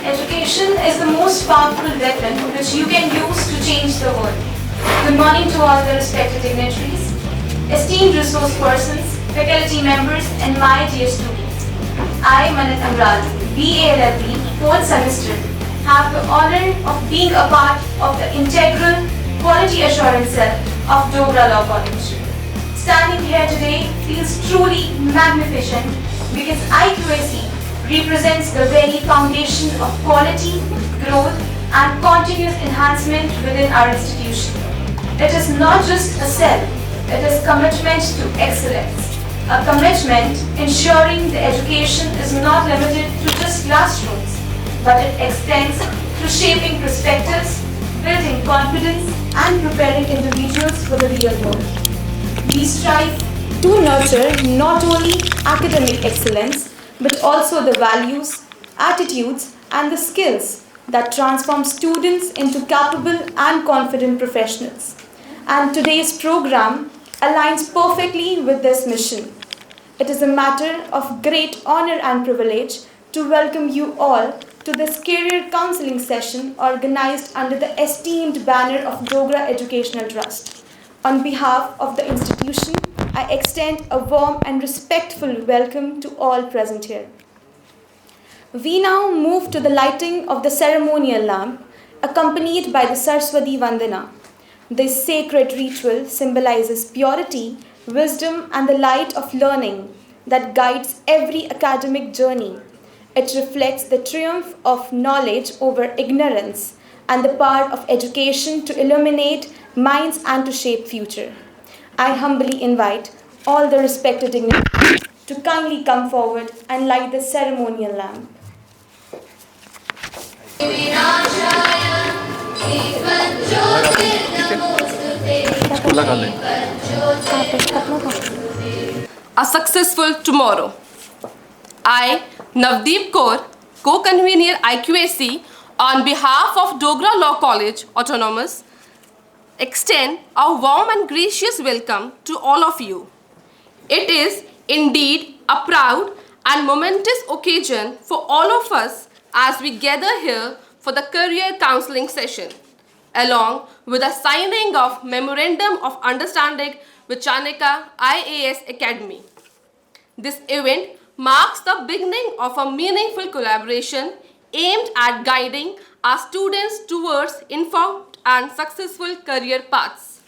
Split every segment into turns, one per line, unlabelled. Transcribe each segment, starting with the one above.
Education is the most powerful weapon which you can use to change the world. Good morning to all the respected dignitaries, esteemed resource persons, faculty members, and my dear students. I, Manat Amral, BA/LLB, 4th semester, have the honor of being a part of the integral quality assurance cell of Dogra Law College. Standing here today feels truly magnificent because IQAC represents the very foundation of quality, growth, and continuous enhancement within our institution. It is not just a cell, it is commitment to excellence. A commitment ensuring the education is not limited to just classrooms, but it extends to shaping perspectives, building confidence, and preparing individuals for the real world. We strive to nurture not only academic excellence, but also the values, attitudes, and the skills that transform students into capable and confident professionals. And today's program aligns perfectly with this mission. It is a matter of great honor and privilege to welcome you all to this career counseling session organized under the esteemed banner of Dogra Educational Trust. On behalf of the institution, I extend a warm and respectful welcome to all present here. We now move to the lighting of the ceremonial lamp, accompanied by the Saraswati Vandana. This sacred ritual symbolizes purity, wisdom, and the light of learning that guides every academic journey. It reflects the triumph of knowledge over ignorance and the power of education to illuminate minds and to shape future. I humbly invite all the respected dignitaries to kindly come forward and light the ceremonial lamp.
A successful tomorrow. I, Navdeep Kaur, co-convener IQAC, on behalf of Dogra Law College Autonomous, extend a warm and gracious welcome to all of you. It is indeed a proud and momentous occasion for all of us as we gather here for the career counseling session, along with the signing of Memorandum of Understanding with Chanakya IAS Academy. This event marks the beginning of a meaningful collaboration aimed at guiding our students towards informed and successful career paths.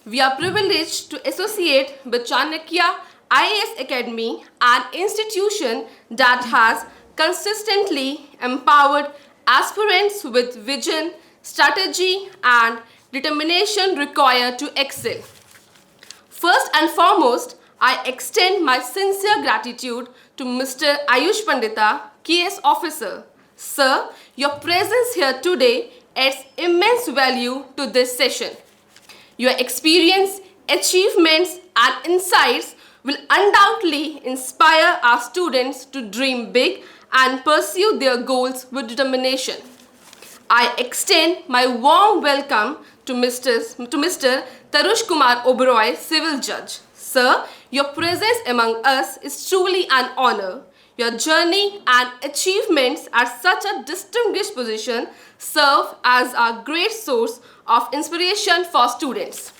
We are privileged to associate with Chanakya IAS Academy, an institution that has consistently empowered aspirants with vision, strategy, and determination required to excel. First and foremost, I extend my sincere gratitude to Mr. Ayush Pandita, KS Officer. Sir, your presence here today adds immense value to this session. Your experience, achievements, and insights will undoubtedly inspire our students to dream big and pursue their goals with determination. I extend my warm welcome to Mr. Tarush Kumar Oberoi, Civil Judge. Sir, your presence among us is truly an honor. Your journey and achievements at such a distinguished position serve as a great source of inspiration for students.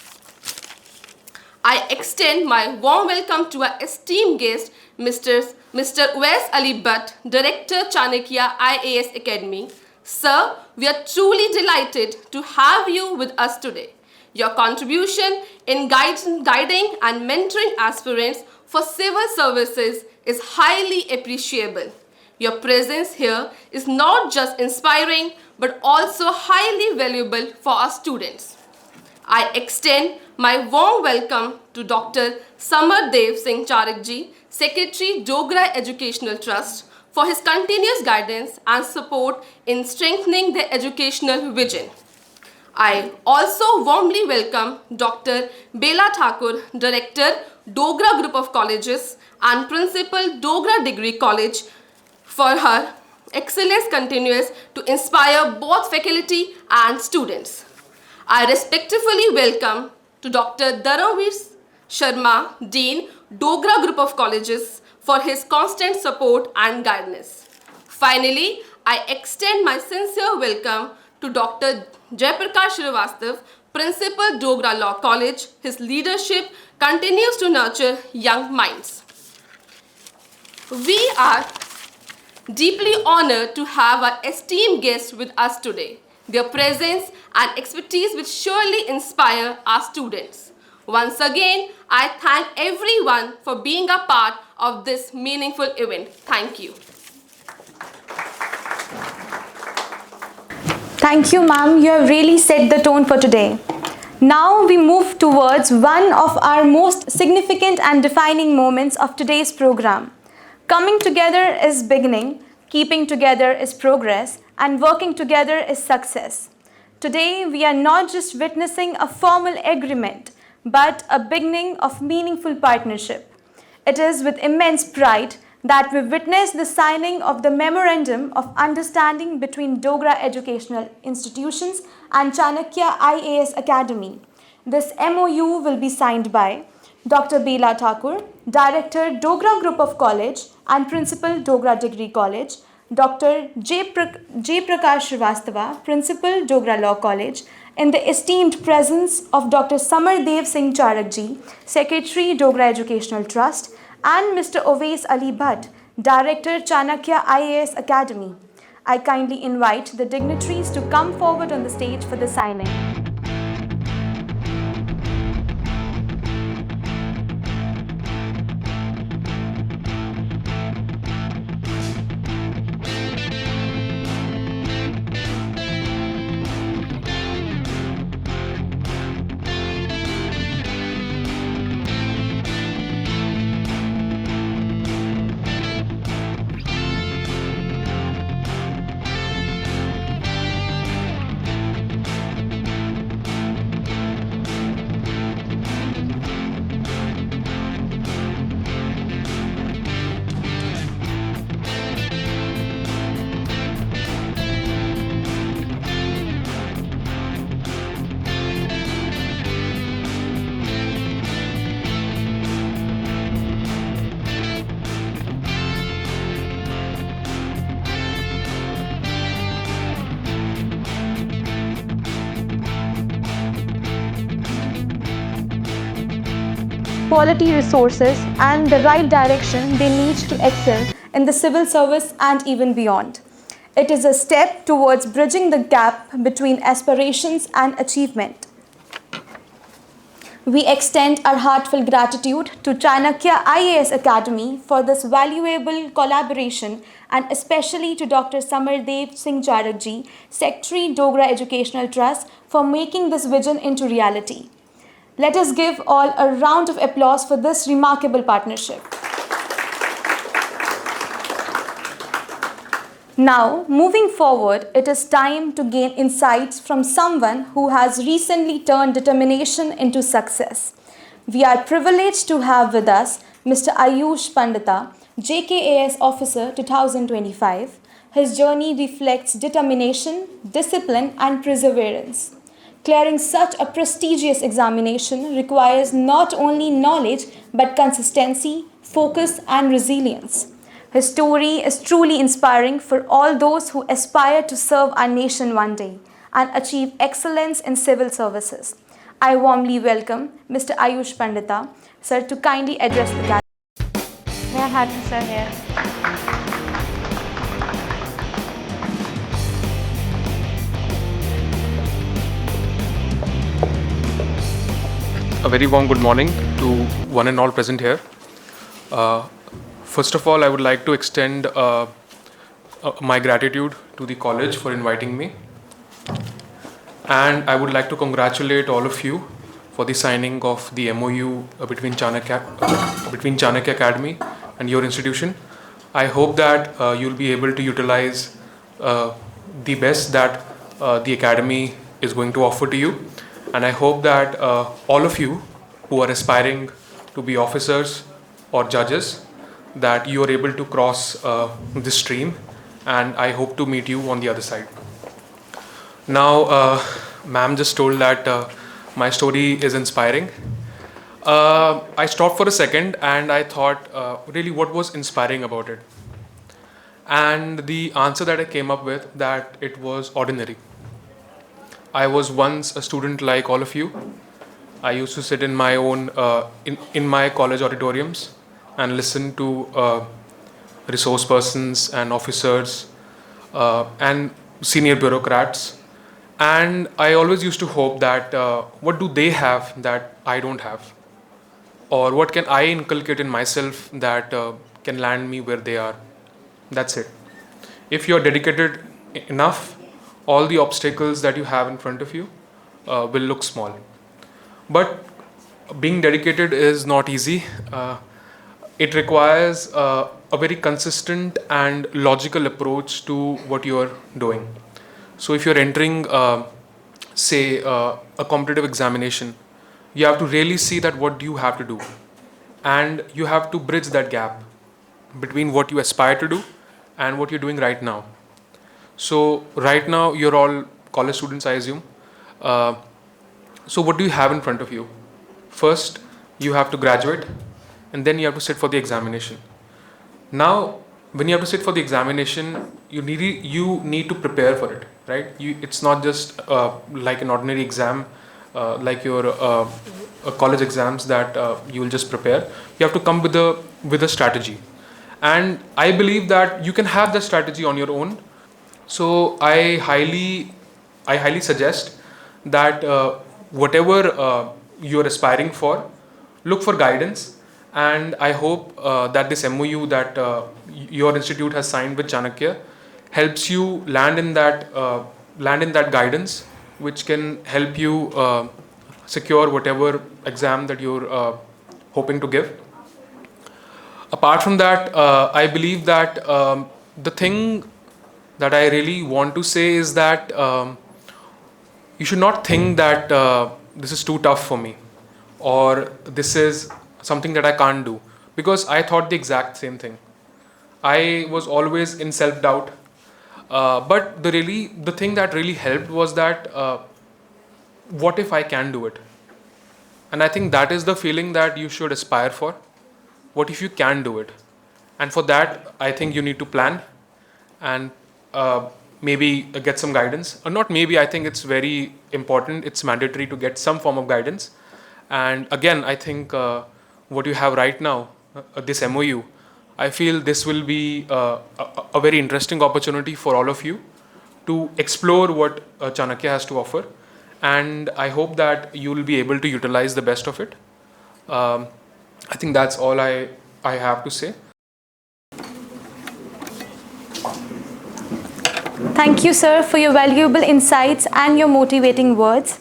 I extend my warm welcome to our esteemed guest, Mr. Uwais Ali Bhatt, Director, Chanakya IAS Academy. Sir, we are truly delighted to have you with us today. Your contribution in guiding and mentoring aspirants for civil services is highly appreciable. Your presence here is not just inspiring, but also highly valuable for our students. I extend my warm welcome to Dr. Samar Dev Singh Charakji, Secretary, Dogra Educational Trust, for his continuous guidance and support in strengthening the educational vision. I also warmly welcome Dr. Bela Thakur, Director, Dogra Group of Colleges and Principal, Dogra Degree College, for her excellence continues to inspire both faculty and students. I respectfully welcome to Dr. Dharamveer Sharma, Dean, Dogra Group of Colleges, for his constant support and guidance. Finally, I extend my sincere welcome to Dr. Jaiprakash Srivastav, Principal Dogra Law College. His leadership continues to nurture young minds. We are deeply honored to have our esteemed guests with us today. Their presence and expertise will surely inspire our students. Once again, I thank everyone for being a part of this meaningful event. Thank you.
Thank you, ma'am. You have really set the tone for today. Now we move towards one of our most significant and defining moments of today's program. Coming together is beginning, keeping together is progress, and working together is success. Today, we are not just witnessing a formal agreement, but a beginning of meaningful partnership. It is with immense pride that we witness the signing of the Memorandum of Understanding between Dogra Educational Institutions and Chanakya IAS Academy. This MOU will be signed by Dr. Bela Thakur, Director, Dogra Group of College and Principal, Dogra Degree College, Dr. Jaiprakash Srivastava, Principal, Dogra Law College, in the esteemed presence of Dr. Samardev Singh Charakji, Secretary, Dogra Educational Trust, and Mr. Ovais Ali Bhatt, Director, Chanakya IAS Academy. I kindly invite the dignitaries to come forward on the stage for the signing. Quality resources and the right direction they need to excel in the civil service and even beyond. It is a step towards bridging the gap between aspirations and achievement. We extend our heartfelt gratitude to Chanakya IAS Academy for this valuable collaboration, and especially to Dr. Samardev Singh Charakji, Secretary, Dogra Educational Trust, for making this vision into reality. Let us give all a round of applause for this remarkable partnership. Now, moving forward, it is time to gain insights from someone who has recently turned determination into success. We are privileged to have with us Mr. Ayush Pandita, JKAS Officer 2025. His journey reflects determination, discipline, and perseverance. Clearing such a prestigious examination requires not only knowledge but consistency, focus, and resilience. His story is truly inspiring for all those who aspire to serve our nation one day and achieve excellence in civil services. I warmly welcome Mr. Ayush Pandita, sir, to kindly address the gathering.
May I have you, sir, here?
A very warm good morning to one and all present here. First of all, I would like to extend my gratitude to the college for inviting me. And I would like to congratulate all of you for the signing of the MOU between Chanakya Academy and your institution. I hope that you'll be able to utilize the best that the academy is going to offer to you. And I hope that all of you who are aspiring to be officers or judges, that you are able to cross this stream, and I hope to meet you on the other side. Now, ma'am just told that my story is inspiring. I stopped for a second and I thought, really, what was inspiring about it? and the answer that I came up with, that it was ordinary. I was once a student like all of you. I used to sit in my own in my college auditoriums and listen to resource persons and officers and senior bureaucrats, and I always used to hope that what do they have that I don't have, or what can I inculcate in myself that can land me where they are. That's it. If you're dedicated enough, all the obstacles that you have in front of you will look small. But being dedicated is not easy. It requires a very consistent and logical approach to what you're doing. So if you're entering, say, a competitive examination, you have to really see that what you have to do, and you have to bridge that gap between what you aspire to do and what you're doing right now. So right now you're all college students, I assume. So what do you have in front of you? First, you have to graduate, and then you have to sit for the examination. Now, when you have to sit for the examination, you need to prepare for it, right? It's not just like an ordinary exam, like your college exams that you will just prepare. You have to come with a strategy, and I believe that you can have the strategy on your own. So I highly suggest that whatever you're aspiring for, look for guidance, and I hope that this MOU that your institute has signed with Chanakya helps you land in that guidance, which can help you secure whatever exam that you're hoping to give. Apart from that, I believe that the thing that I really want to say is that you should not think that this is too tough for me, or this is something that I can't do, because I thought the exact same thing. I was always in self-doubt, but the thing that really helped was that what if I can do it? And I think that is the feeling that you should aspire for. What if you can do it? And for that, I think you need to plan and maybe get some guidance. Or not maybe, I think it's very important, it's mandatory to get some form of guidance. And again, I think what you have right now, this MOU, I feel this will be a very interesting opportunity for all of you to explore what Chanakya has to offer. And I hope that you will be able to utilize the best of it. I think that's all I have to say.
Thank you, sir, for your valuable insights and your motivating words.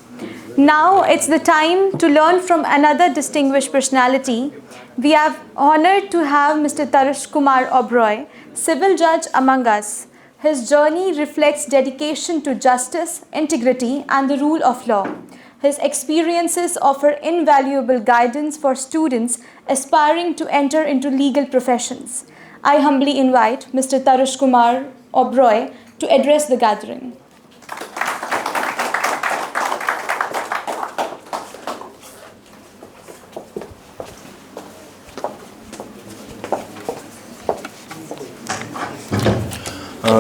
Now it's the time to learn from another distinguished personality. We are honored to have Mr. Tarush Kumar Oberoi, civil judge among us. His journey reflects dedication to justice, integrity, and the rule of law. His experiences offer invaluable guidance for students aspiring to enter into legal professions. I humbly invite Mr. Tarush Kumar Oberoi to address the gathering.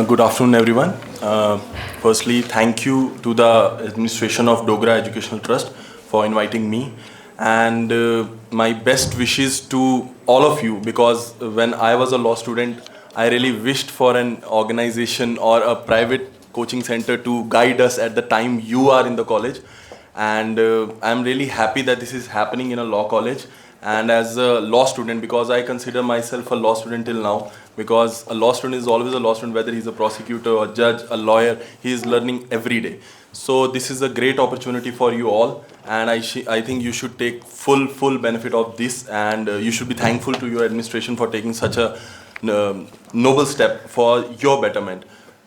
Good afternoon, everyone. Firstly, thank you to the administration of Dogra Educational Trust for inviting me, and my best wishes to all of you, because when I was a law student, I really wished for an organization or a private coaching center to guide us at the time you are in the college, and I'm really happy that this is happening in a law college. And as a law student, because I consider myself a law student till now, because a law student is always a law student, whether he's a prosecutor, a judge, a lawyer, he is learning every day. So this is a great opportunity for you all, and I think you should take full benefit of this, and you should be thankful to your administration for taking such a noble step for your betterment.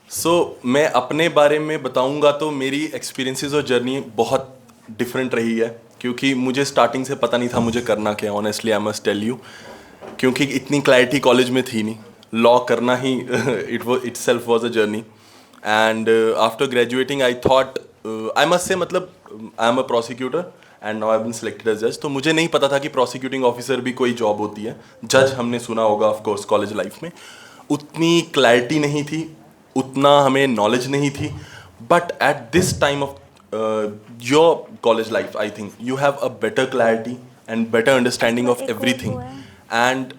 So मैं अपने बारे में बताऊंगा तो मेरी experiences और journey बहुत different रही है, क्योंकि मुझे स्टार्टिंग से पता नहीं था मुझे करना क्या, honestly I must tell you, क्योंकि इतनी क्लैरिटी कॉलेज में थी नहीं. लॉ करना ही itself was a journey. And after graduating I thought, I must say, मतलब I am a prosecutor and now I've been selected as judge. तो मुझे नहीं पता था कि prosecuting officer भी कोई जॉब होती है. जज हमने सुना होगा ऑफ कोर्स कॉलेज लाइफ में, उतनी क्लैरिटी नहीं थी, उतना हमें नॉलेज नहीं थी. But at this time of your college life, I think you have a better clarity and better understanding of everything. And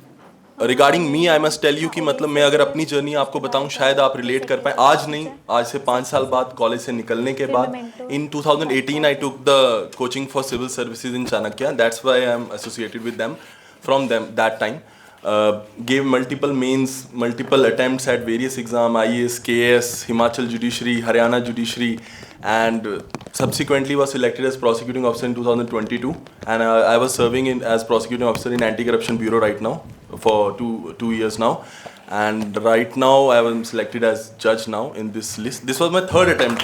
regarding me, I must tell you कि मतलब मैं अगर अपनी जर्नी आपको बताऊं, शायद आप रिलेट कर पाए. आज नहीं, आज से 5 साल बाद, कॉलेज से निकलने के बाद, in 2018 I took the coaching for civil services in Chanakya. That's why I am associated with them from them that time. Gave multiple mains, multiple attempts at various exam, IAS, KS, Himachal Judiciary, Haryana Judiciary, and subsequently was selected as prosecuting officer in 2022. And I was serving as prosecuting officer in Anti-Corruption Bureau right now for two years now. And right now I was selected as judge now in this list. This was my third attempt.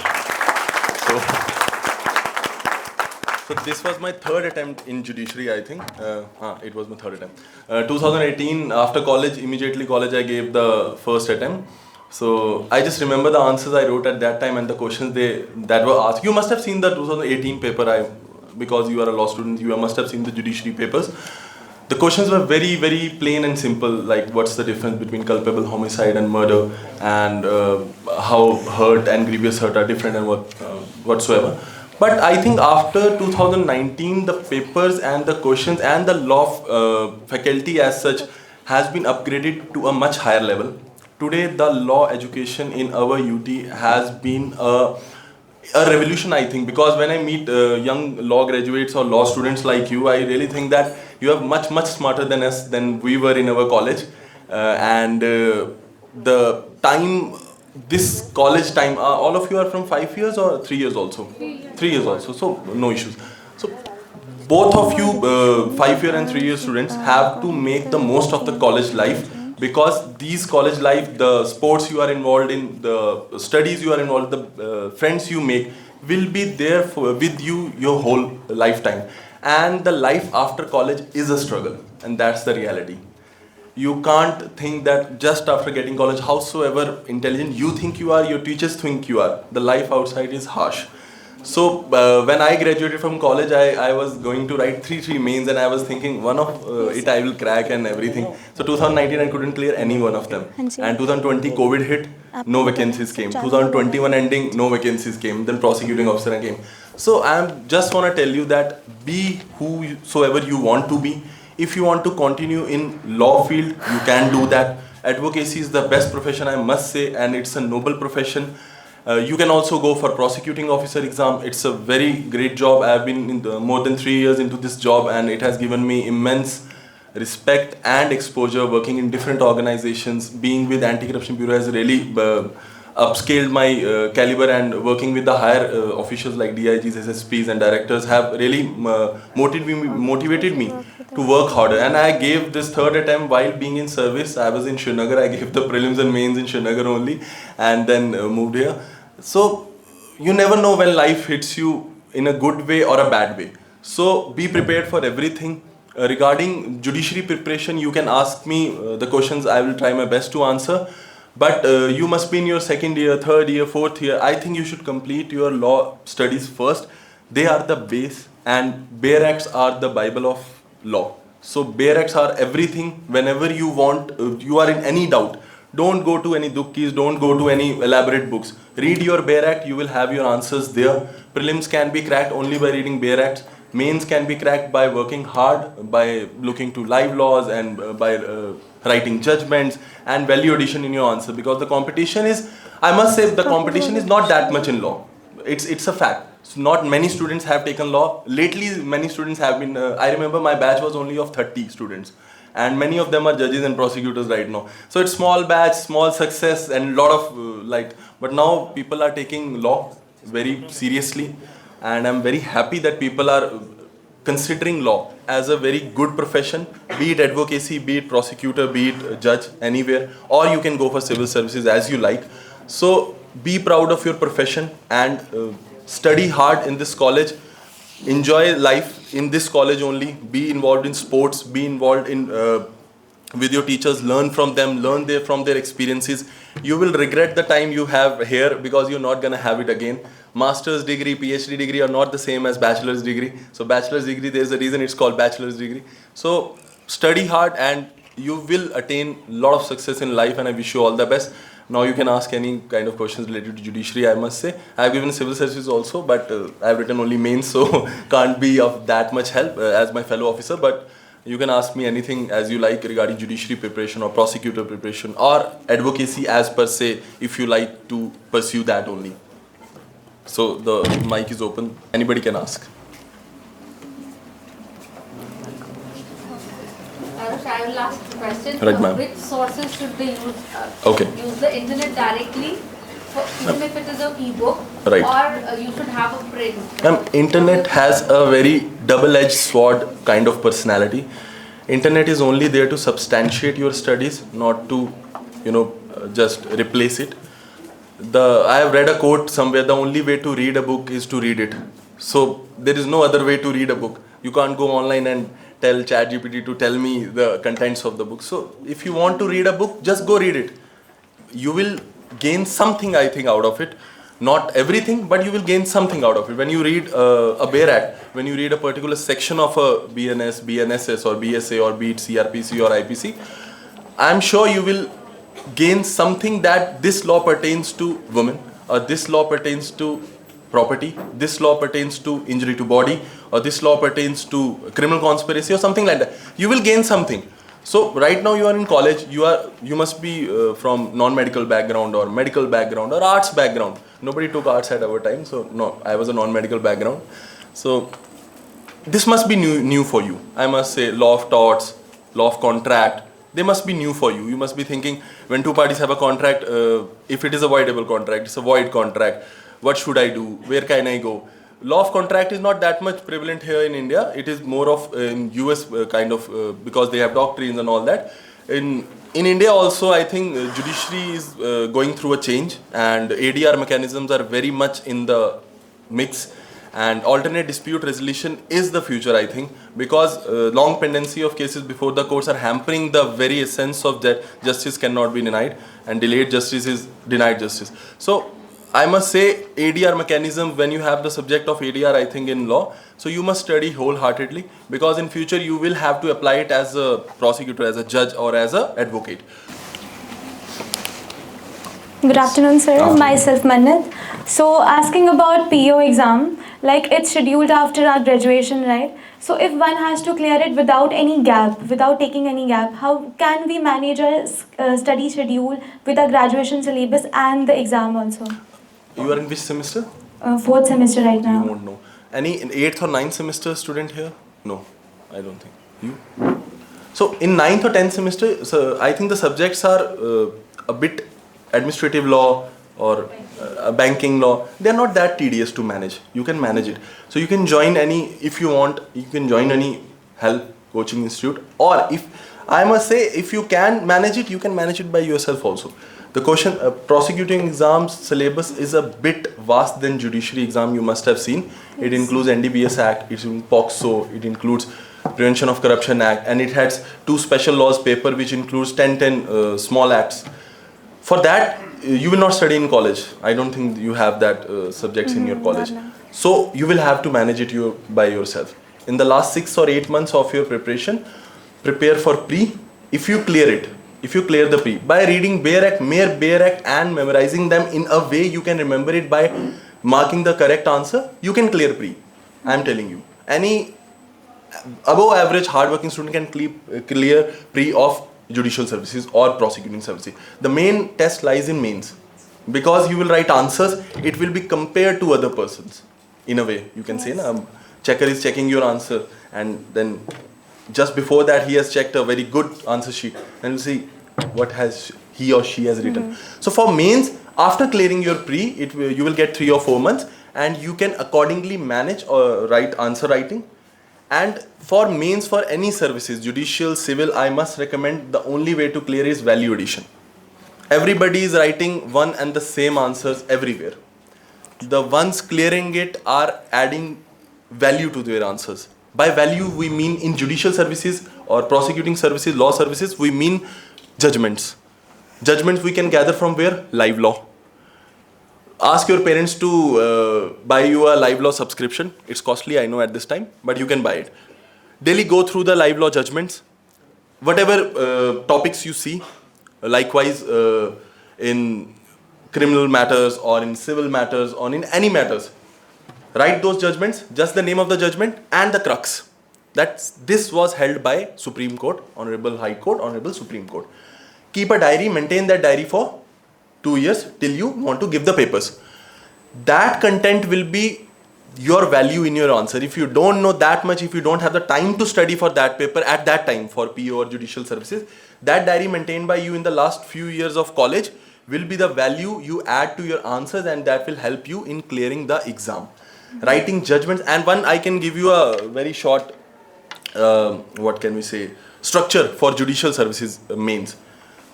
So this was my third attempt in judiciary, I think. It was my third attempt. 2018, after college, immediately college, I gave the first attempt. So I just remember the answers I wrote at that time and the questions that were asked. You must have seen the 2018 paper, because you are a law student. You must have seen the judiciary papers. The questions were very, very plain and simple, like what's the difference between culpable homicide and murder, and how hurt and grievous hurt are different and whatsoever. But I think after 2019, the papers and the questions and the law faculty as such has been upgraded to a much higher level. Today, the law education in our UT has been a revolution, I think, because when I meet young law graduates or law students like you, I really think that you are much, much smarter than us, than we were in our college. And the time, this college time, all of you are from 5 years or 3 years also? 3 years also, so no issues. So both of you, 5-year and 3-year students, have to make the most of the college life, because these college life, the sports you are involved in, the studies you are involved, the friends you make will be there with you your whole lifetime. And the life after college is a struggle, and that's the reality. You can't think that just after getting college, howsoever intelligent you think you are, your teachers think you are, the life outside is harsh. So when I graduated from college, I was going to write 3 mains, and I was thinking one of it I will crack and everything. So 2019 I couldn't clear any one of them. And 2020 COVID hit, no vacancies came. 2021 ending, no vacancies came. Then prosecuting officer came. So I just want to tell you that be whosoever you want to be. If you want to continue in law field, you can do that. Advocacy is the best profession, I must say, and it's a noble profession. You can also go for prosecuting officer exam. It's a very great job. I have been more than 3 years into this job, and it has given me immense respect and exposure working in different organizations. Being with Anti-Corruption Bureau has really upscaled my caliber, and working with the higher officials like DIGs, SSPs and directors have really motivated me to work harder. And I gave this third attempt while being in service. I was in Srinagar. I gave the prelims and mains in Srinagar only, and then moved here. So you never know when life hits you in a good way or a bad way. So be prepared for everything. Regarding judiciary preparation, you can ask me the questions. I will try my best to answer. But you must be in your 2nd year, 3rd year, 4th year. I think you should complete your law studies first. They are the base, and bare acts are the Bible of law. So bare acts are everything. Whenever you want, you are in any doubt, don't go to any dukkis, don't go to any elaborate books. Read your bare act, you will have your answers there. Prelims can be cracked only by reading bare acts. Mains can be cracked by working hard, by looking to live laws, and by writing judgments and value addition in your answer. Because the competition is, I must say, the competition is not that much in law. It's a fact. So not many students have taken law. Lately, many students have been, I remember my batch was only of 30 students. And many of them are judges and prosecutors right now. So it's small batch, small success, and lot of but now people are taking law very seriously. And I'm very happy that people are considering law as a very good profession, be it advocacy, be it prosecutor, be it judge, anywhere, or you can go for civil services as you like. So be proud of your profession, and study hard in this college. Enjoy life in this college only. Be involved in sports, be involved in with your teachers, learn from them, learn from their experiences. You will regret the time you have here, because you're not going to have it again. Master's degree, PhD degree are not the same as bachelor's degree. So bachelor's degree, there's a reason it's called bachelor's degree. So study hard and you will attain a lot of success in life, and I wish you all the best. Now you can ask any kind of questions related to judiciary. I must say I have given civil services also, but I have written only mains, so can't be of that much help as my fellow officer. But you can ask me anything as you like regarding judiciary preparation or prosecutor preparation or advocacy as per se, if you like to pursue that only. So the mic is open. Anybody can ask.
Arush, I will ask the question.
Right, ma'am.
Which sources should they use?
Okay.
Use the internet directly, even if it is an e-book,
Right.
or you should have a print.
Internet has a very double-edged sword kind of personality. Internet is only there to substantiate your studies, not to, just replace it. I have read a quote somewhere: the only way to read a book is to read it. So there is no other way to read a book. You can't go online and tell ChatGPT to tell me the contents of the book. So if you want to read a book, just go read it. You will gain something, I think, out of it. Not everything, but you will gain something out of it. When you read a BARE Act, when you read a particular section of a BNS, BNSS or BSA or be it CRPC or IPC, I'm sure you will gain something that this law pertains to women, or this law pertains to property, this law pertains to injury to body, or this law pertains to criminal conspiracy or something like that. You will gain something. So right now you are in college, you must be from non-medical background or medical background or arts background. Nobody took arts at our time, so no, I was a non-medical background. So this must be new for you. I must say, law of torts, law of contract, they must be new for you. You must be thinking, when two parties have a contract, if it is a voidable contract, it's a void contract, what should I do? Where can I go? Law of contract is not that much prevalent here in India. It is more of in US because they have doctrines and all that. In India also, I think judiciary is going through a change, and ADR mechanisms are very much in the mix, and alternate dispute resolution is the future, I think, because long pendency of cases before the courts are hampering the very essence of that justice cannot be denied, and delayed justice is denied justice. So I must say, ADR mechanism, when you have the subject of ADR, I think, in law, so you must study wholeheartedly, because in future you will have to apply it as a prosecutor, as a judge, or as an advocate.
Good afternoon, sir.
Afternoon.
Myself, Mannat. So, asking about PO exam, like it's scheduled after our graduation, right? So, if one has to clear it without any gap, without taking any gap, how can we manage our study schedule with our graduation syllabus and the exam also?
You are in which semester?
Fourth semester right now.
You won't know. Any 8th or 9th semester student here? No, I don't think. You? So in 9th or 10th semester, so I think the subjects are a bit administrative law or banking law. They are not that tedious to manage. You can manage it. So you can join any, if you want, you can join any health coaching institute. Or if, I must say, if you can manage it, you can manage it by yourself also. The question, prosecuting exams syllabus is a bit vast than judiciary exam, you must have seen. It includes NDBS Act, it includes POCSO, it includes Prevention of Corruption Act, and it has 2 special laws paper which includes 10 small acts. For that, you will not study in college. I don't think you have that subjects in your college. So you will have to manage it by yourself. In the last 6 or 8 months of your preparation, prepare for pre. If you clear it, if you clear the pre, by reading BARE Act, mere BARE Act and memorizing them in a way you can remember it by marking the correct answer, you can clear pre. I am telling you. Any above average hardworking student can clear pre of judicial services or prosecuting services. The main test lies in mains. Because you will write answers, it will be compared to other persons. In a way, you can say, checker is checking your answer, and then just before that he has checked a very good answer sheet, and you see what has he or she has written. So for mains, after clearing your pre, you will get 3 or 4 months, and you can accordingly manage or write answer writing. And for mains, for any services, judicial, civil, I must recommend the only way to clear is value addition. Everybody is writing one and the same answers everywhere. The ones clearing it are adding value to their answers. By value, we mean in judicial services or prosecuting services, law services, we mean judgments. Judgments we can gather from where? Live law. Ask your parents to buy you a live law subscription. It's costly, I know, at this time, but you can buy it. Daily go through the live law judgments. whatever topics you see, likewise in criminal matters or in civil matters or in any matters, write those judgments, just the name of the judgment and the crux. This was held by Supreme Court, Honorable High Court, Honorable Supreme Court. Keep a diary, maintain that diary for 2 years till you want to give the papers. That content will be your value in your answer. If you don't know that much, if you don't have the time to study for that paper at that time for PO or judicial services, that diary maintained by you in the last few years of college will be the value you add to your answers, and that will help you in clearing the exam. Writing judgments, and one I can give you a very short structure for judicial services mains.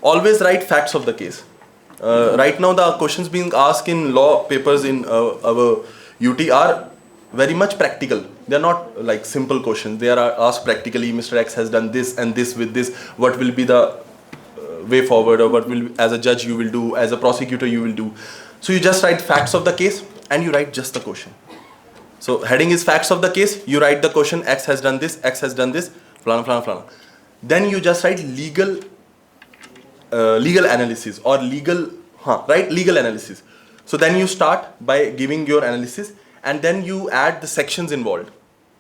Always write facts of the case. Right now the questions being asked in law papers in our UT are very much practical. They are not like simple questions. They are asked practically. Mr. X has done this and this with this. What will be the way forward, or what will, as a judge you will do, as a prosecutor you will do. So you just write facts of the case and you write just the question. So heading is facts of the case. You write the question, X has done this, X has done this, flana, flana, flana. Then you just write legal analysis or legal analysis. So then you start by giving your analysis, and then you add the sections involved.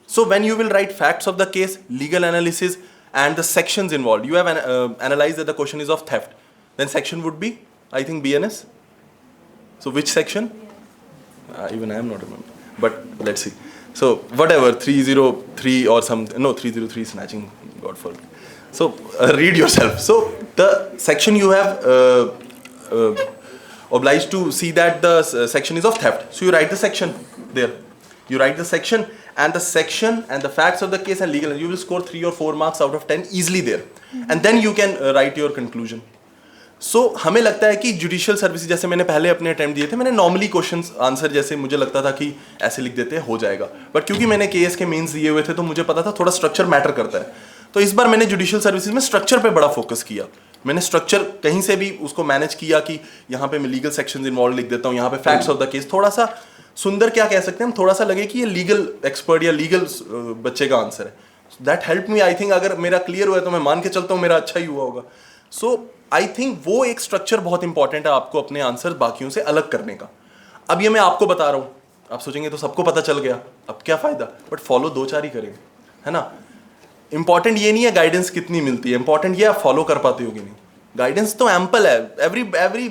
So when you will write facts of the case, legal analysis, and the sections involved, you have analyzed that the question is of theft. Then section would be, I think, BNS. So which section? Even I am not remembering. But let's see. So whatever, 303 or something. No, 303 snatching, God forbid. So read yourself. So the section you have obliged to see that the section is of theft. So you write the section there. You write the section and the facts of the case and legal. You will score 3 or 4 marks out of 10 easily there. And then you can write your conclusion. So हमें लगता है कि judicial services, जैसे मैंने पहले अपने attempt दिए थे, मैंने नॉर्मली क्वेश्चंस आंसर जैसे मुझे लगता था कि ऐसे लिख देते हैं हो जाएगा, बट क्योंकि मैंने केएस के मेंस दिए हुए थे तो मुझे पता था थोड़ा स्ट्रक्चर मैटर करता है. तो इस बार मैंने जुडिशियल सर्विसेज में स्ट्रक्चर पे बड़ा फोकस किया. मैंने स्ट्रक्चर कहीं से भी उसको मैनेज किया कि यहाँ पे मैं लीगल सेक्शंस इन्वॉल्व लिख देता हूँ, यहाँ पे फैक्ट्स ऑफ द केस, थोड़ा सा सुंदर क्या कह सकते हैं हम, थोड़ा सा लगे कि ये लीगल एक्सपर्ट या लीगल बच्चे का आंसर है. That help me. I think अगर मेरा क्लियर हुआ है तो मैं मान के चलता हूँ मेरा अच्छा ही हुआ होगा. सो आई थिंक वो एक स्ट्रक्चर बहुत इंपॉर्टेंट है आपको अपने आंसर बाकियों से अलग करने का. अब ये मैं आपको बता रहा हूँ, आप सोचेंगे तो सबको पता चल गया, अब क्या फायदा, बट फॉलो 2-4 ही करेंगे, है ना. इंपॉर्टेंट ये नहीं है गाइडेंस कितनी मिलती है, इंपॉर्टेंट ये आप फॉलो कर पाते हो कि नहीं. गाइडेंस तो एम्पल है. Every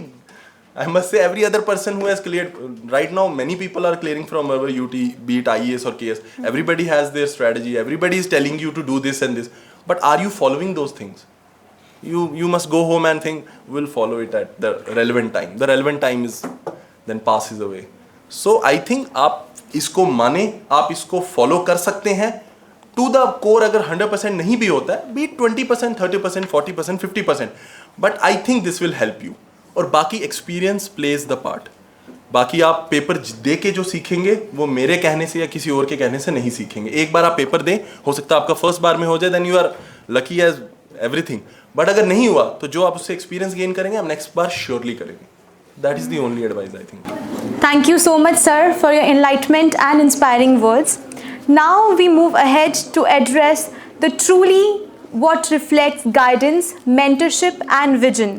I must say every other person who has cleared right now, many people are clearing from our UT, be it IAS or KS. Everybody has their strategy. Everybody is telling you to do this and this. But are you following those things? You must go home and think, we'll follow it at the relevant time. The relevant time is then passes away. So I think आप इसको माने, आप इसको follow कर सकते हैं. To the core अगर 100% नहीं भी होता है, be it 20%, 30%, 40%, 50%. But I think this will help you. और बाकी एक्सपीरियंस प्लेज द पार्ट. बाकी आप पेपर दे के जो सीखेंगे वो मेरे कहने से या किसी और के कहने से नहीं सीखेंगे. एक बार आप पेपर दें, हो सकता है आपका फर्स्ट बार में हो जाए, then you are lucky as everything. But अगर नहीं हुआ तो जो आप उससे एक्सपीरियंस गेन करेंगे आप नेक्स्ट बार श्योरली करेंगे. That is the only advice I think.
Thank you so much, sir, for your enlightenment and inspiring words. Now we move ahead to address the truly what reflects guidance, mentorship, and vision.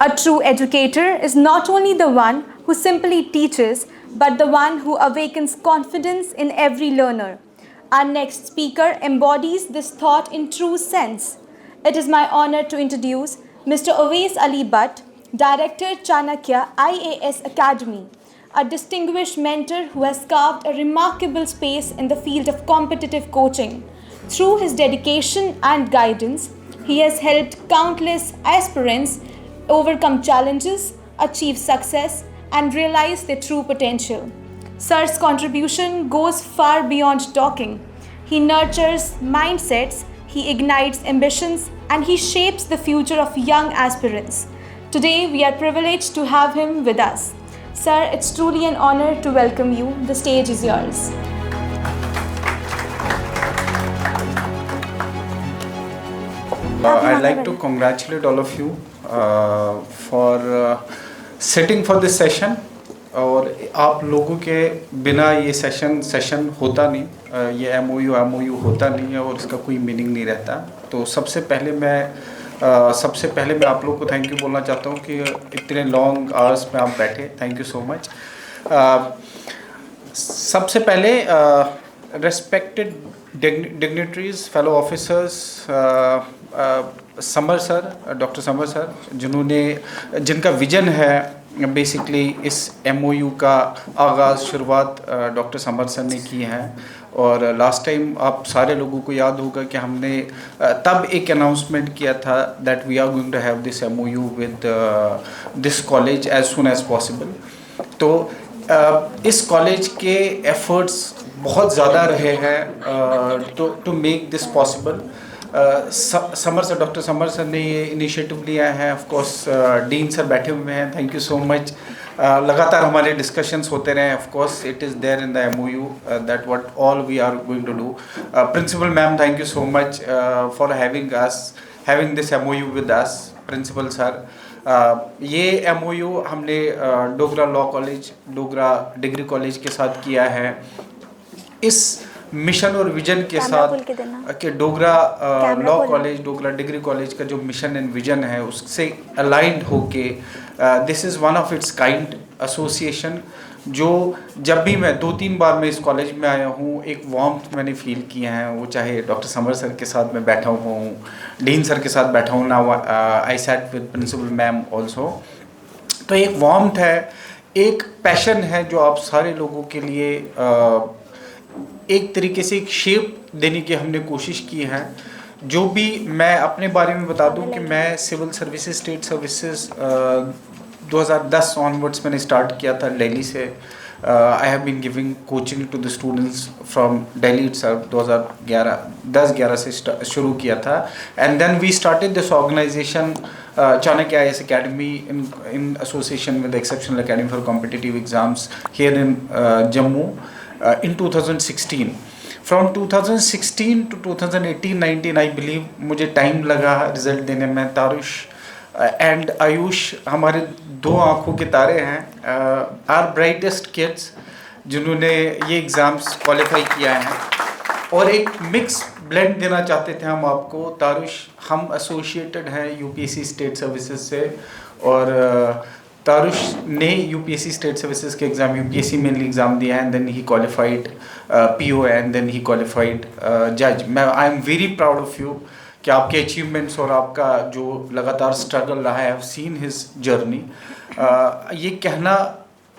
A true educator is not only the one who simply teaches, but the one who awakens confidence in every learner. Our next speaker embodies this thought in true sense. It is my honor to introduce Mr. Awais Ali Butt, Director, Chanakya IAS Academy, a distinguished mentor who has carved a remarkable space in the field of competitive coaching. Through his dedication and guidance, he has helped countless aspirants overcome challenges, achieve success, and realize their true potential. Sir's contribution goes far beyond talking. He nurtures mindsets, he ignites ambitions, and he shapes the future of young aspirants. Today, we are privileged to have him with us. Sir, it's truly an honor to welcome you. The stage is yours.
I'd like to congratulate all of you for sitting for this session और आप लोगों के बिना ये session होता नहीं, ये MOU होता नहीं है और इसका कोई मीनिंग नहीं रहता। तो सबसे पहले मैं आप लोगों को थैंक यू बोलना चाहता हूँ कि इतने लॉन्ग आवर्स में आप बैठे, थैंक यू सो मच। सबसे पहले respected dignitaries, fellow officers, summer sir, doctor Samar sir, जिनका विजन है बेसिकली इस एमओयू का आगाज़, शुरुआत डॉक्टर समर सर ने की है। और लास्ट टाइम आप सारे लोगों को याद होगा कि हमने तब एक अनाउंसमेंट किया था that we are going to have this MOU with this college as soon as possible. तो इस कॉलेज के एफर्ट्स बहुत ज़्यादा रहे हैं to make this possible. Samar sir, doctor Samar sir ने ये इनिशिएटिव लिया है। ऑफ कोर्स डीन सर बैठे हुए हैं, थैंक यू सो मच। लगातार हमारे डिस्कशंस होते रहे। Of course it is there in the MOU that what all we are going to do. Principal ma'am, thank you so much for having this MOU with us. Principal sir, ये MOU हमने Dogra law college, Dogra degree college के साथ किया है। इस mission और vision के साथ कि Dogra law college, Dogra degree college का जो मिशन एंड विजन है उससे अलाइंड होके this is one of its kind association, जो जब भी मैं 2-3 बार मैं इस कॉलेज में आया हूँ एक वार्मथ मैंने फील किया है। वो चाहे डॉक्टर समर सर के साथ मैं बैठा हुआ हूँ, डीन सर के साथ बैठा हूँ, now I sat with principal ma'am also. तो एक वार्मथ है, एक पैशन है जो आप सारे लोगों के लिए एक तरीके से एक शेप देने की हमने कोशिश की है। जो भी मैं अपने बारे में बता दूं कि मैं civil services, state services 2010 onwards मैंने स्टार्ट किया था दिल्ली से। I have been giving coaching to the students from Delhi itself. 2010-11 से शुरू किया था and then we started this organisation Chanakya IAS Academy in association with the Exceptional Academy for Competitive Exams here in Jammu in 2016. From 2016 to 2018-19 I believe मुझे time लगा result देने में। तारुष and Ayush हमारे 2 आँखों के तारे हैं, आर ब्राइटेस्ट किड्स जिन्होंने ये एग्ज़ाम्स क्वालिफाई किया है। और एक मिक्स ब्लेंड देना चाहते थे हम आपको। तारुष, हम एसोसिएटेड हैं UPSC स्टेट सर्विसेज से और तारुष ने UPSC स्टेट सर्विसेज के एग्ज़ाम, UPSC मेनली एग्ज़ाम दिया है and then he qualified PO and then he qualified जज। I am very proud of you कि आपके अचीवमेंट्स और आपका जो लगातार स्ट्रगल रहा है, I have seen his journey. ये कहना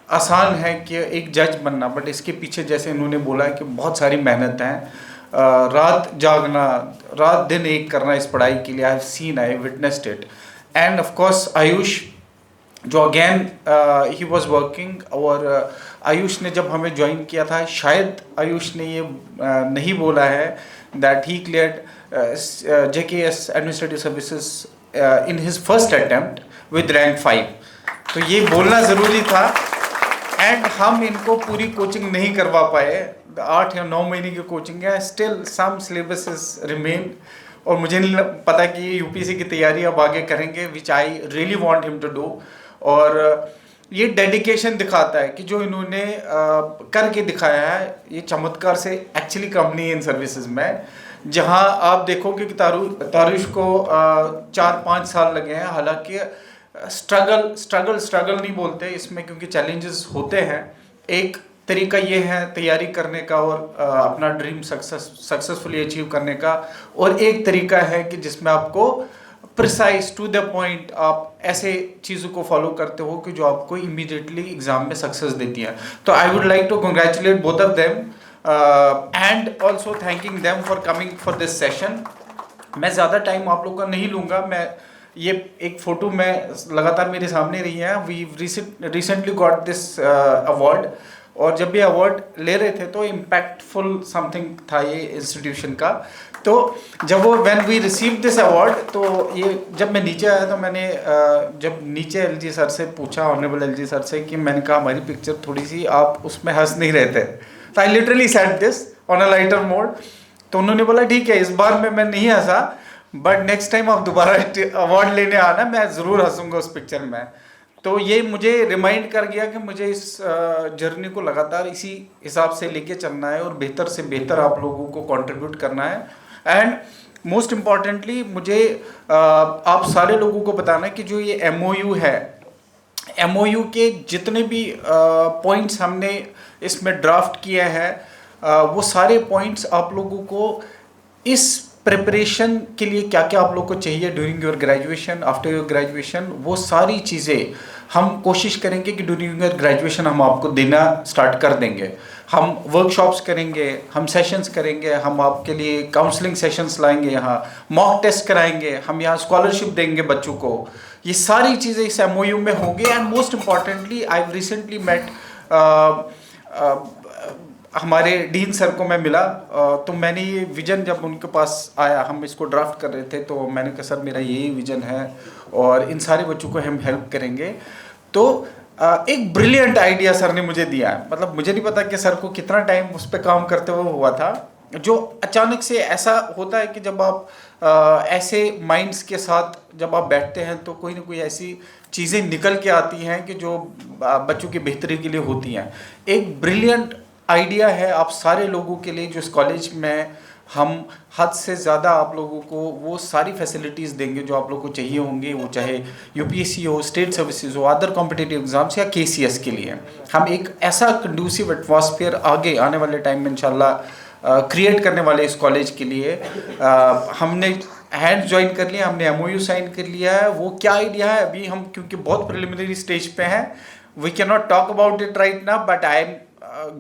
आसान है कि एक जज बनना, बट इसके पीछे जैसे इन्होंने बोला है कि बहुत सारी मेहनत है, रात जागना, रात दिन एक करना इस पढ़ाई के लिए। I have seen, I witnessed it. End of course Ayush जो अगेन ही वाज वर्किंग, और आयुष ने जब हमें ज्वाइन किया था शायद आयुष ने ये नहीं बोला है that he cleared JKS administrative services in his first attempt with rank 5। तो ये बोलना ज़रूरी था एंड हम इनको पूरी कोचिंग नहीं करवा पाए। 8 या 9 महीने की कोचिंग है, स्टिल सम सिलेबसेस रिमेन। और मुझे नहीं पता कि ये UPSC की तैयारी अब आगे करेंगे, which I really want him to do. और ये डेडिकेशन दिखाता है कि जो इन्होंने करके दिखाया है, ये चमत्कार से एक्चुअली कम नहीं है इन सर्विसेज में। जहां आप देखोगे कि तारुष को 4-5 साल लगे हैं, हालांकि स्ट्रगल नहीं बोलते इसमें क्योंकि चैलेंजेस होते हैं। एक तरीका ये है तैयारी करने का और अपना ड्रीम सक्सेसफुली अचीव करने का, और एक तरीका है कि जिसमें आपको प्रिसाइज टू द पॉइंट आप ऐसे चीज़ों को फॉलो करते हो कि जो आपको इमीडिएटली एग्जाम में सक्सेस देती हैं। तो I would like to congratulate both of them and also thanking them for coming for this session. मैं ज़्यादा टाइम आप लोग का नहीं लूँगा। मैं ये एक फ़ोटो में लगातार मेरे सामने रही है। We recently got this award, और जब ये अवार्ड ले रहे थे तो इम्पैक्टफुल समथिंग था ये इंस्टीट्यूशन का। तो जब वो when we receive this award, तो ये जब मैं नीचे आया तो मैंने जब नीचे LG सर से पूछा, ऑनरेबल LG सर से, कि मैंने कहा हमारी पिक्चर थोड़ी सी आप उसमें हंस नहीं रहे थे। तो I literally said this on a lighter mode. तो उन्होंने बोला ठीक है, इस बार में मैं नहीं हंसा, बट नेक्स्ट टाइम आप दोबारा अवार्ड लेने आना, मैं ज़रूर हंसूंगा उस पिक्चर में। तो ये मुझे रिमाइंड कर गया कि मुझे इस जर्नी को लगातार इसी हिसाब से लेके चलना है और बेहतर से बेहतर आप लोगों को कंट्रीब्यूट करना है। एंड मोस्ट इम्पॉर्टेंटली मुझे आप सारे लोगों को बताना है कि जो ये MOU है, MOU के जितने भी पॉइंट्स हमने इसमें ड्राफ्ट किए हैं वो सारे पॉइंट्स आप लोगों को इस प्रिपरेशन के लिए क्या क्या आप लोग को चाहिए during your graduation, after your graduation, वो सारी चीज़ें हम कोशिश करेंगे कि ड्यूरिंग योर ग्रेजुएशन हम आपको देना स्टार्ट कर देंगे। हम वर्कशॉप्स करेंगे, हम सेशंस करेंगे, हम आपके लिए काउंसलिंग सेशंस लाएंगे, यहाँ मॉक टेस्ट कराएंगे, हम यहाँ स्कॉलरशिप देंगे बच्चों को। ये सारी चीज़ें इस MOU में होंगी। And most importantly I recently met हमारे डीन सर को मैं मिला, तो मैंने ये विज़न जब उनके पास आया, हम इसको ड्राफ्ट कर रहे थे, तो मैंने कहा सर मेरा यही विज़न है और इन सारे बच्चों को हम हेल्प करेंगे। तो एक ब्रिलियंट आइडिया सर ने मुझे दिया है, मतलब मुझे नहीं पता कि सर को कितना टाइम उस पर काम करते हुए हुआ था। जो अचानक से ऐसा होता है कि जब आप ऐसे माइंड्स के साथ जब आप बैठते हैं तो कोई ना कोई ऐसी चीज़ें निकल के आती हैं कि जो बच्चों की बेहतरी के लिए होती हैं। एक ब्रिलियंट आइडिया है आप सारे लोगों के लिए, जो इस कॉलेज में हम हद से ज़्यादा आप लोगों को वो सारी फैसिलिटीज़ देंगे जो आप लोगों को चाहिए होंगे, वो चाहे UPSC हो, स्टेट सर्विसेज हो, अदर कॉम्पिटिटिव एग्जाम्स या KCS के लिए। हम एक ऐसा कंडूसिव एटमॉस्फेयर आगे आने वाले टाइम में इंशाल्लाह क्रिएट करने वाले इस कॉलेज के लिए। हमने हैंड ज्वाइन कर लिया, हमने MOU साइन कर लिया है। वो क्या आइडिया है अभी हम क्योंकि बहुत प्रिलिमिनरी स्टेज पे हैं, we can not talk about it right now, but I am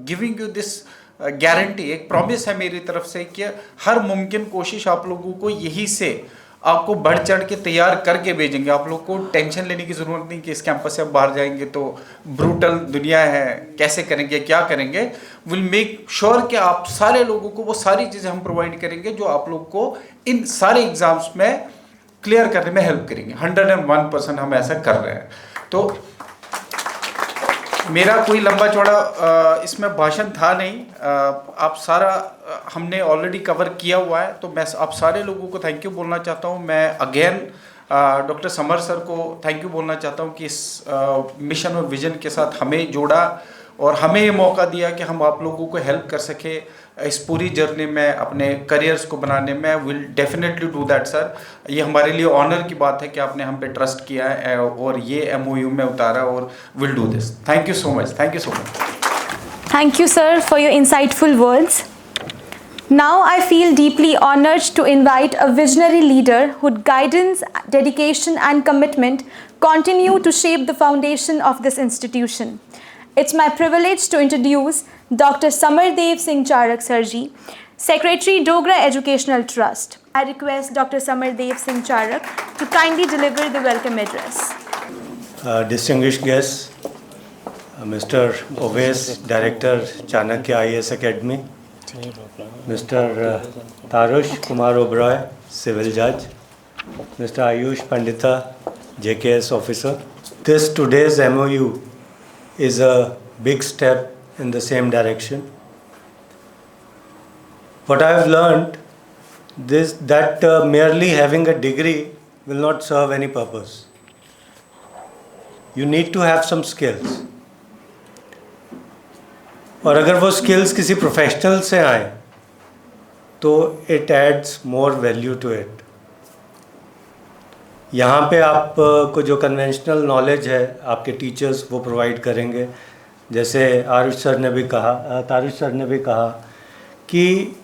giving you this guarantee, एक प्रॉमिस है मेरी तरफ से कि हर मुमकिन कोशिश आप लोगों को यही से आपको बढ़ चढ़ के तैयार करके भेजेंगे। आप लोग को टेंशन लेने की ज़रूरत नहीं कि इस कैंपस से आप बाहर जाएंगे तो ब्रूटल दुनिया है, कैसे करेंगे, क्या करेंगे। विल मेक श्योर कि आप सारे लोगों को वो सारी चीज़ें हम प्रोवाइड करेंगे जो आप लोग को इन सारे एग्ज़ाम्स में क्लियर करने में हेल्प करेंगे। 101% हम ऐसा कर रहे हैं। तो मेरा कोई लंबा चौड़ा इसमें भाषण था नहीं, आप सारा हमने ऑलरेडी कवर किया हुआ है। तो मैं आप सारे लोगों को थैंक यू बोलना चाहता हूँ। मैं अगेन डॉक्टर समर सर को थैंक यू बोलना चाहता हूँ कि इस मिशन और विजन के साथ हमें जोड़ा और हमें ये मौका दिया कि हम आप लोगों को हेल्प कर सके इस पूरी जर्नी में, अपने करियर्स को बनाने में। Will definitely do that sir. ये हमारे लिए ऑनर की बात है कि आपने हम पे ट्रस्ट किया है और ये MOU में उतारा, और will do this. Thank you so much, thank you so much.
Thank you, sir, for your insightful words. Now I feel deeply honored to invite a visionary leader whose guidance, dedication, and commitment continue to shape the foundation of this institution. It's my privilege to introduce Dr. Samardev Singh Charak Sarji, Secretary, Dogra Educational Trust. I request Dr. Samardev Singh Charak to kindly deliver the welcome address.
Distinguished guests, Mr. Oves, Director, Chanakya IAS Academy, Mr. Tarush Kumar Oberoi, Civil Judge, Mr. Ayush Pandita, JKS Officer. Today's MOU is a big step in the same direction. What I have learned is that merely having a degree will not serve any purpose. You need to have some skills. और अगर वो skills किसी professional से आए तो it adds more value to it. यहाँ पे आप को जो कन्वेंशनल नॉलेज है आपके टीचर्स वो प्रोवाइड करेंगे। जैसे तारुष सर ने भी कहा कि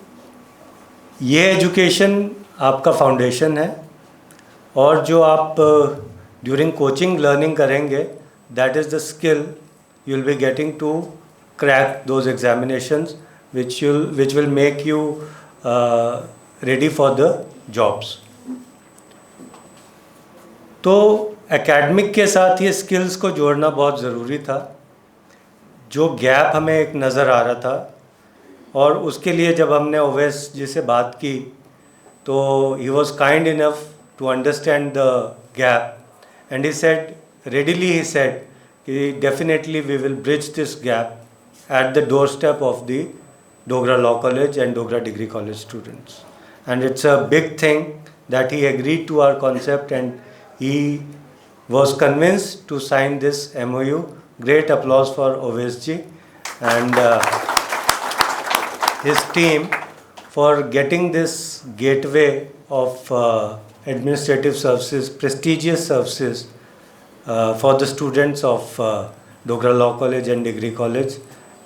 ये एजुकेशन आपका फाउंडेशन है और जो आप ड्यूरिंग कोचिंग लर्निंग करेंगे that is the skill you will be getting to crack those examinations which will make you ready for the jobs. तो एकेडमिक के साथ ये स्किल्स को जोड़ना बहुत ज़रूरी था। जो गैप हमें एक नज़र आ रहा था और उसके लिए जब हमने ओवैस जी से बात की तो he was kind enough to understand the gap and he said readily he said कि definitely we will bridge this gap at the doorstep of the Dogra Law College and Dogra Degree College students. And it's a big thing that he agreed to our concept and he was convinced to sign this MOU. Great applause for Oves ji and his team for getting this gateway of administrative services, prestigious services for the students of Dogra Law College and Degree College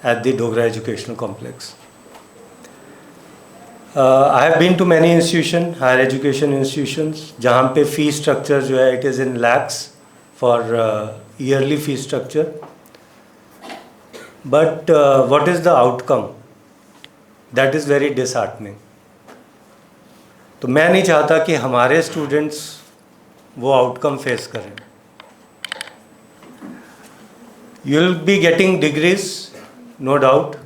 at the Dogra Educational Complex. I have been to many institutions, higher education institutions, जहाँ पे fee structure जो है it is in lakhs for yearly fee structure. But what is the outcome? That is very disheartening. तो मैं नहीं चाहता कि हमारे स्टूडेंट्स वो आउटकम फेस करें. You will be getting degrees, no doubt.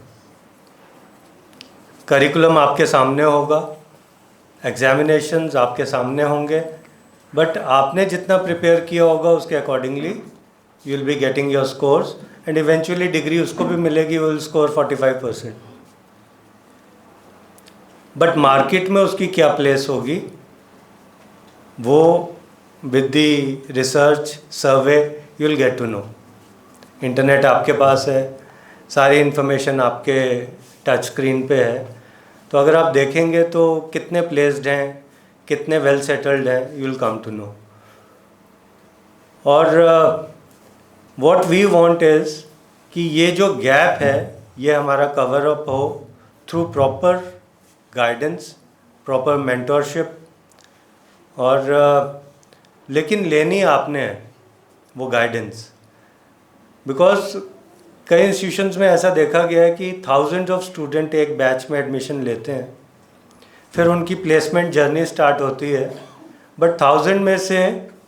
Curriculum आपके सामने होगा, एग्जामिनेशंस आपके सामने होंगे, बट आपने जितना प्रिपेयर किया होगा उसके accordingly you will be getting your scores and eventually degree उसको भी मिलेगी, विल स्कोर 45%. बट मार्केट में उसकी क्या प्लेस होगी वो with the research survey you will get to know. Internet आपके पास है, सारी इन्फॉर्मेशन आपके टच स्क्रीन पे है, तो अगर आप देखेंगे तो कितने प्लेस्ड हैं, कितने वेल सेटल्ड हैं, you will come to know. और व्हाट वी वांट इज़ कि ये जो गैप है ये हमारा कवर अप हो through proper guidance, proper mentorship. और लेकिन लेनी आपने है वो गाइडेंस, बिकॉज कई इंस्टीट्यूशंस में ऐसा देखा गया है कि थाउजेंड्स ऑफ स्टूडेंट एक बैच में एडमिशन लेते हैं, फिर उनकी प्लेसमेंट जर्नी स्टार्ट होती है, बट 1000 में से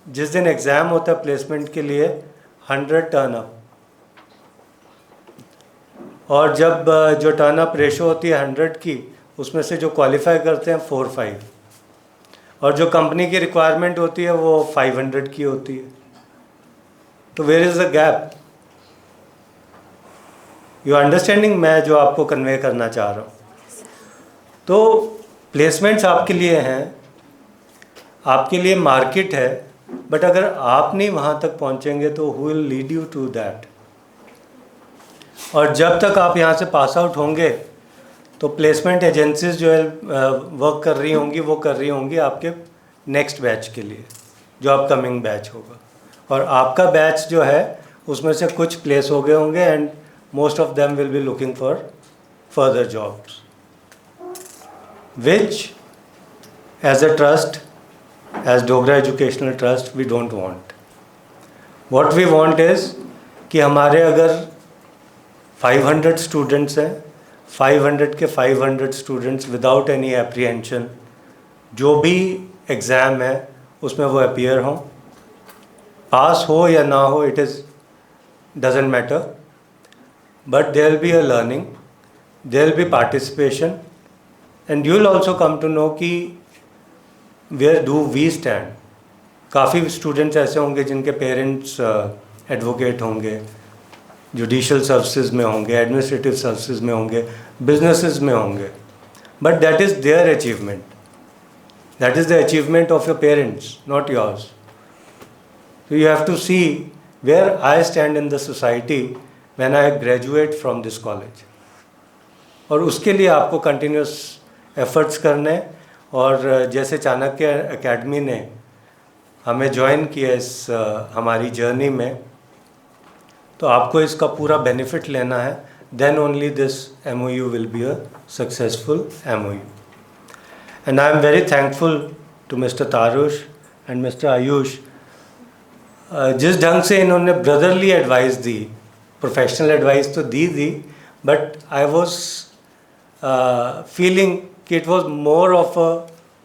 जिस दिन एग्ज़ाम होता है प्लेसमेंट के लिए 100 टर्न अप. और जब जो टर्न अप रेशो होती है 100 की, उसमें से जो क्वालिफाई करते हैं 4-5, और जो कंपनी की रिक्वायरमेंट होती है वो 500 की होती है. तो where is the gap? You understanding मैं जो आपको कन्वे करना चाह रहा हूँ. तो प्लेसमेंट्स आपके लिए हैं, आपके लिए मार्केट है, बट अगर आप नहीं वहाँ तक पहुँचेंगे तो who will lead you to that. और जब तक आप यहाँ से पास आउट होंगे तो प्लेसमेंट एजेंसीज जो है वर्क कर रही होंगी, वो कर रही होंगी आपके नेक्स्ट बैच के लिए, जो अपकमिंग बैच होगा. और आपका बैच जो है उसमें से कुछ प्लेस हो गए होंगे and most of them will be looking for further jobs, which as a trust, as Dogra Educational Trust, we don't want. What we want is कि हमारे अगर 500 students हैं, 500 के 500 students without any apprehension, जो भी एग्ज़ाम है उसमें वो अपीयर हों, पास हो या ना हो, it is doesn't matter. But there will be a learning, there will be participation, and you will also come to know कि where do we stand. काफ़ी स्टूडेंट्स ऐसे होंगे जिनके पेरेंट्स एडवोकेट होंगे, जुडिशल सर्विसेज में होंगे, एडमिनिस्ट्रेटिव सर्विसेज में होंगे, बिजनेसेस में होंगे, but that is their achievement. That is the achievement of your parents, not yours. So you have to see where I stand in the society when I graduate from this college. और उसके लिए आपको continuous efforts करने, और जैसे Chanakya academy ने हमें join किया इस हमारी जर्नी में, तो आपको इसका पूरा बेनिफिट लेना है. Then only this MOU will be a successful MOU. And I am very thankful to mister Tarush and mister Ayush. जिस ढंग से इन्होंने ब्रदरली एडवाइस दी, प्रोफेशनल एडवाइस तो दी, बट आई वॉज फीलिंग कि it was more of a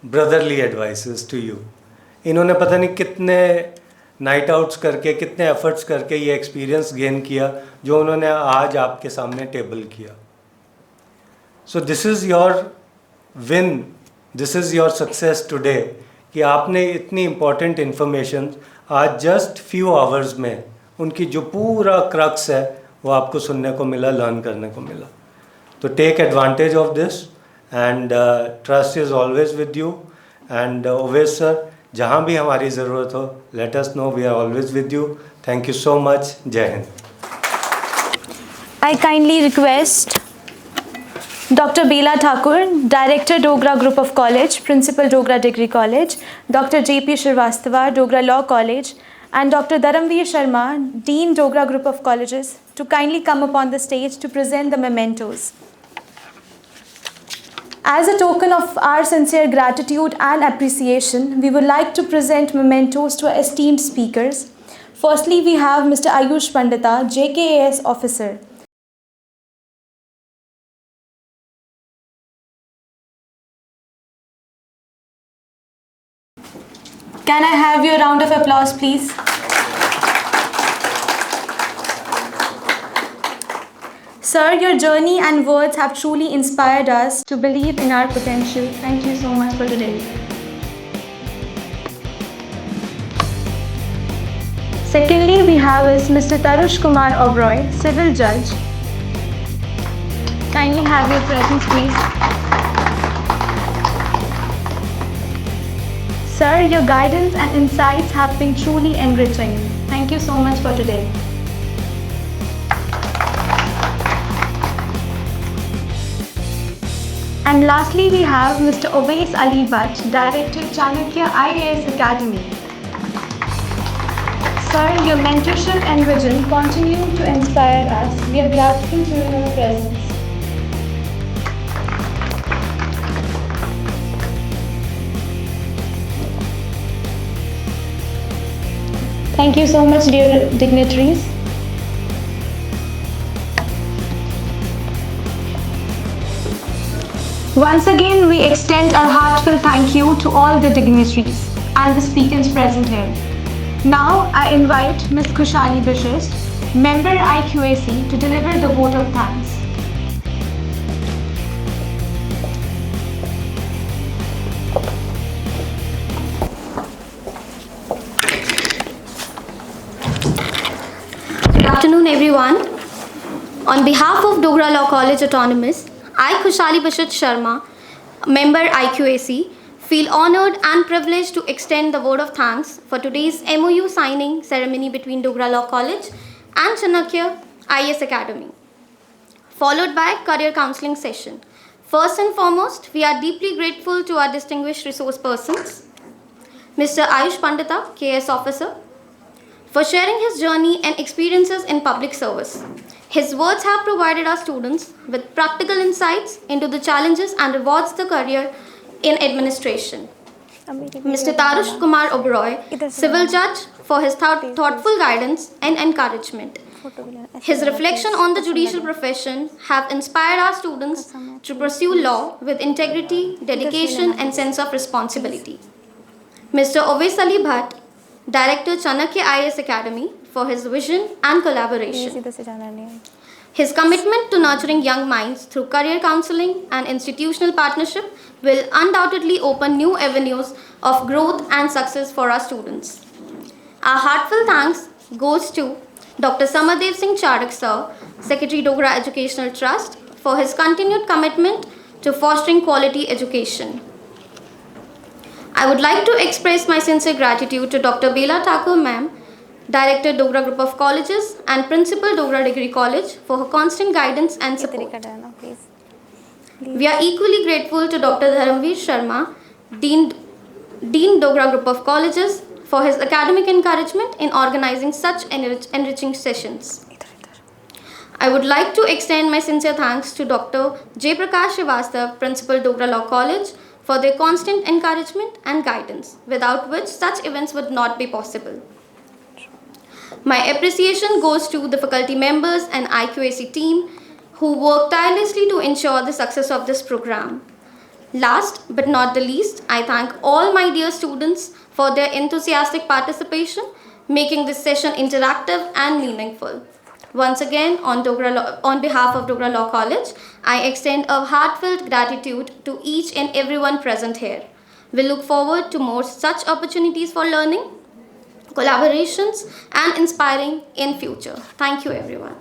brotherly advices to you. इन्होंने पता नहीं कितने नाइट आउट्स करके, कितने एफर्ट्स करके ये एक्सपीरियंस गेन किया जो उन्होंने आज आपके सामने टेबल किया. So this is your win, this is your success today कि आपने इतनी इम्पॉर्टेंट इन्फॉर्मेशन आज जस्ट फ्यू आवर्स में, उनकी जो पूरा क्रक्स है वो आपको सुनने को मिला, लर्न करने को मिला. तो take advantage of this and trust is always with you. And Owais sir, जहाँ भी हमारी ज़रूरत हो, let us know, we are always with you. Thank you so much. जय हिंद।
I kindly request Dr. Bela Thakur, Director, Dogra Group of College, Principal, Dogra Degree College, Dr. J.P. Shrivastava, Dogra Law College, and Dr. Dharamveer Sharma, Dean, Dogra Group of Colleges, to kindly come upon the stage to present the mementos. As a token of our sincere gratitude and appreciation, we would like to present mementos to our esteemed speakers. Firstly, we have Mr. Ayush Pandita, JKAS officer. Can I have your round of applause, please? Sir, your journey and words have truly inspired us to believe in our potential. Thank you so much for today. Secondly, we have is Mr. Tarush Kumar Oberoi, Civil Judge. Kindly have your presence, please. Sir, your guidance and insights have been truly enriching. Thank you so much for today. And lastly, we have Mr. Owais Ali Bhatt, Director, Chanakya IAS Academy. Sir, your mentorship and vision continue to inspire us. We are grateful to your presence. Thank you so much, dear dignitaries. Once again, we extend our heartfelt thank you to all the dignitaries and the speakers present here. Now, I invite Ms. Khushali Bishist, Member IQAC, to deliver the vote of thanks.
Good afternoon, everyone. On behalf of Dogra Law College Autonomous, I, Khushali Bishit Sharma, member IQAC, feel honored and privileged to extend the word of thanks for today's MOU signing ceremony between Dogra Law College and Chanakya IAS Academy, followed by career counseling session. First and foremost, we are deeply grateful to our distinguished resource persons, Mr. Ayush Pandita, KS officer, for sharing his journey and experiences in public service. His words have provided our students with practical insights into the challenges and rewards the career in administration. Mr. Tarush Kumar Oberoi, Civil Judge, for his thoughtful guidance and encouragement. His reflection on the judicial profession have inspired our students to pursue law with integrity, dedication, and sense of responsibility. Mr. Owais Ali Bhatt, Director, Chanakya IAS Academy, for his vision and collaboration. His commitment to nurturing young minds through career counseling and institutional partnership will undoubtedly open new avenues of growth and success for our students. Our heartfelt thanks goes to Dr. Samadev Singh Charak Sir, Secretary Dogra Educational Trust, for his continued commitment to fostering quality education. I would like to express my sincere gratitude to Dr. Bela Thakur Ma'am, Director, Dogra Group of Colleges, and Principal, Dogra Degree College, for her constant guidance and support. We are equally grateful to Dr. Dharamveer Sharma, Dean, Dogra Group of Colleges, for his academic encouragement in organizing such enriching sessions. I would like to extend my sincere thanks to Dr. J. Prakash Srivastava, Principal, Dogra Law College, for their constant encouragement and guidance, without which such events would not be possible. My appreciation goes to the faculty members and IQAC team who work tirelessly to ensure the success of this program. Last but not the least, I thank all my dear students for their enthusiastic participation, making this session interactive and meaningful. Once again, on behalf of Dogra Law College, I extend a heartfelt gratitude to each and everyone present here. We look forward to more such opportunities for learning, collaborations, and inspiring in future. Thank you, everyone.